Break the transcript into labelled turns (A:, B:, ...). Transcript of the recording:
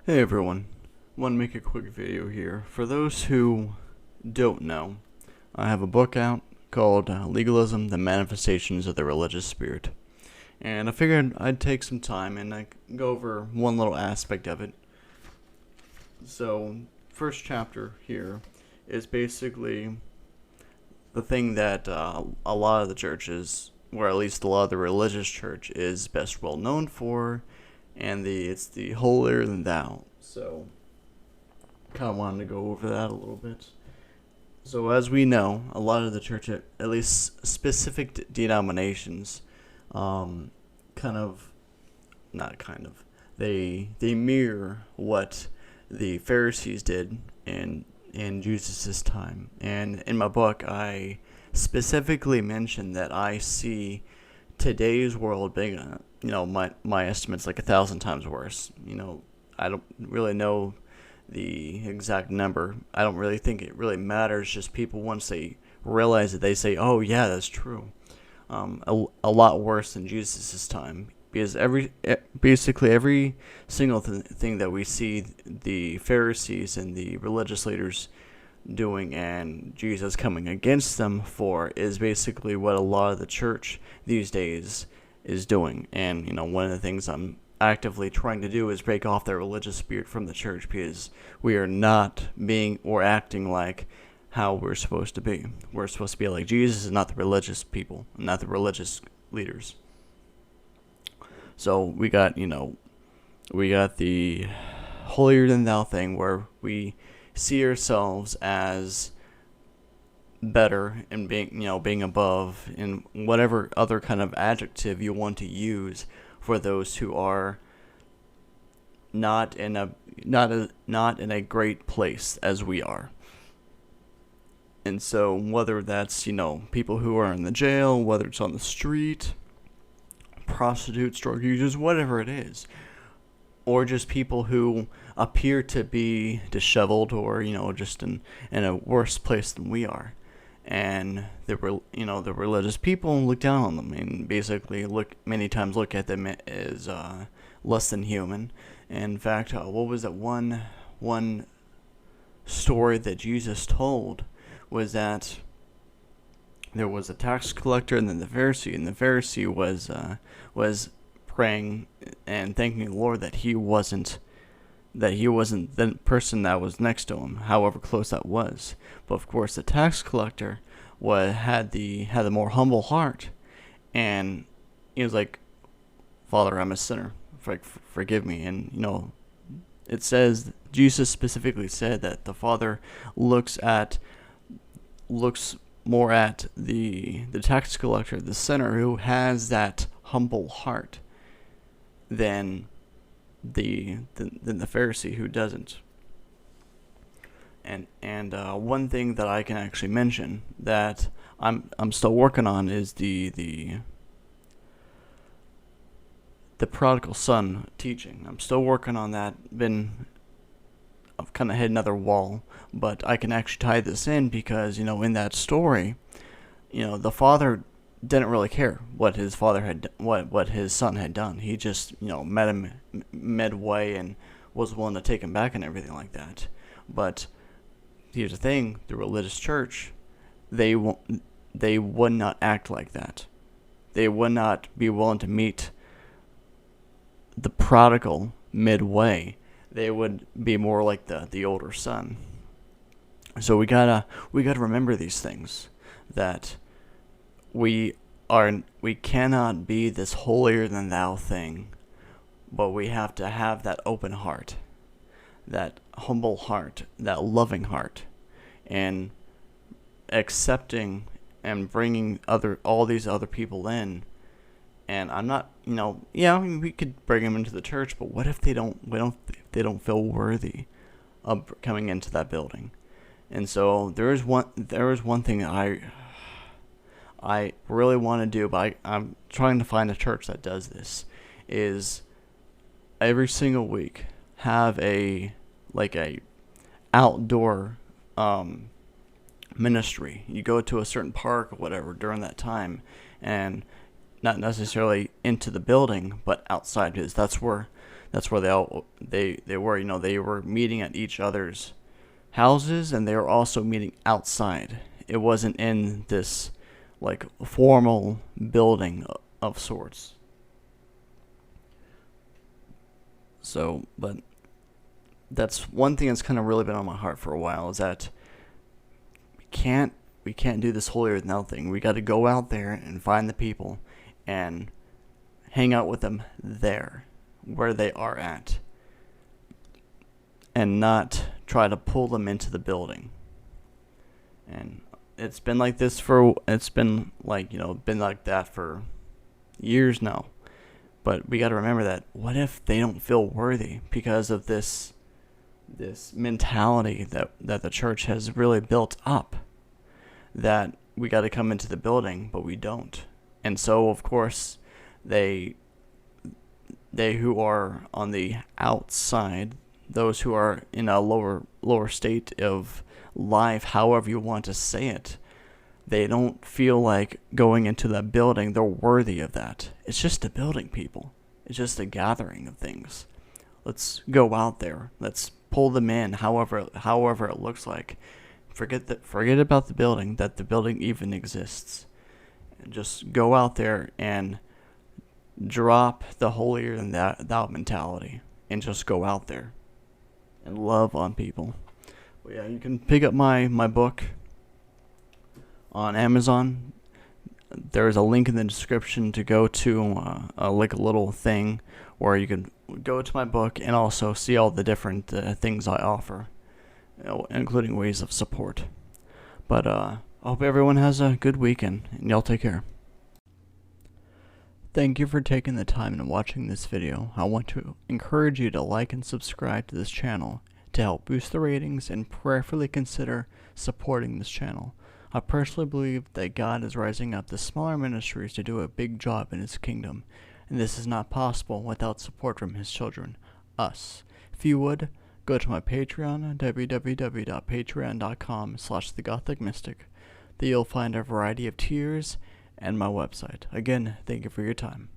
A: Hey everyone, want to make a quick video here. For those who don't know, I have a book out called Legalism, the Manifestations of the Religious Spirit. And I figured I'd take some time and go over one little aspect of it. So, first chapter here is basically the thing that a lot of the churches, or at least a lot of the religious church, is best well known for, and it's the holier than thou. So, kind of wanted to go over that a little bit. So, as we know, a lot of the church, at least specific denominations, kind of, not kind of, they mirror what the Pharisees did in Jesus' time. And in my book, I specifically mentioned that I see today's world being, my estimate's like 1,000 times worse. I don't really know the exact number. I don't really think it really matters. Just people, once they realize it, they say, "Oh yeah, that's true." A lot worse than Jesus' time, because basically every single thing that we see the Pharisees and the religious leaders doing and Jesus coming against them for is basically what a lot of the church these days is doing. And one of the things I'm actively trying to do is break off that religious spirit from the church, because we are not being or acting like how we're supposed to be. We're supposed to be like Jesus, and not the religious people, not the religious leaders. So we got the holier than thou thing, where we see ourselves as better and being above, in whatever other kind of adjective you want to use for those who are not in a great place as we are. And so whether that's people who are in the jail, whether it's on the street, prostitutes, drug users, whatever it is, or just people who appear to be disheveled, or just in a worse place than we are, and the religious people look down on them and basically many times look at them as less than human. And in fact, what was that one story that Jesus told was that there was a tax collector and then the Pharisee, and the Pharisee was praying and thanking the Lord that he wasn't the person that was next to him, however close that was. But of course, the tax collector had the more humble heart, and he was like, "Father, I'm a sinner. Forgive me." And it says, Jesus specifically said that the Father looks more at the tax collector, the sinner who has that humble heart, than the Pharisee who doesn't. And one thing that I can actually mention that I'm still working on is the prodigal son teaching. I'm still working on that. I've kind of hit another wall, but I can actually tie this in because in that story, the father didn't really care what his son had done. He just met him midway and was willing to take him back and everything like that. But here's the thing: the religious church, they would not act like that. They would not be willing to meet the prodigal midway. They would be more like the older son. So we gotta remember these things, that we cannot be this holier than thou thing, but we have to have that open heart, that humble heart, that loving heart, and accepting and bringing all these other people in. And I'm not, we could bring them into the church, but what if they don't feel worthy of coming into that building? And so there is one thing that I really want to do, but I'm trying to find a church that does this, is every single week have a outdoor ministry. You go to a certain park or whatever during that time, and not necessarily into the building, but outside, because that's where That's where they were. They were meeting at each other's houses, and they were also meeting outside. It wasn't in this like formal building of sorts. So, but that's one thing that's kind of really been on my heart for a while, is that we can't do this holier than thou thing. We got to go out there and find the people and hang out with them there, where they are at, and not try to pull them into the building. And it's been like this been like that for years now. But we got to remember that, what if they don't feel worthy because of this mentality that the church has really built up, that we got to come into the building, but we don't. And so, of course, they who are on the outside, those who are in a lower state of life, however you want to say it, they don't feel like going into that building. They're worthy of that. It's just a building, people. It's just a gathering of things. Let's go out there. Let's pull them in, however it looks like. Forget about the building, that the building even exists. And just go out there and drop the holier than thou mentality, and just go out there and love on people. But yeah, you can pick up my book on Amazon. There's a link in the description to go to like a little thing where you can go to my book and also see all the different things I offer, including ways of support. But I hope everyone has a good weekend, and y'all take care. Thank you for taking the time and watching this video. I want to encourage you to like and subscribe to this channel to help boost the ratings, and prayerfully consider supporting this channel. I personally believe that God is rising up the smaller ministries to do a big job in His kingdom, and this is not possible without support from His children, us. If you would, go to my Patreon, www.patreon.com/thegothicmystic. There you'll find a variety of tiers and my website. Again, thank you for your time.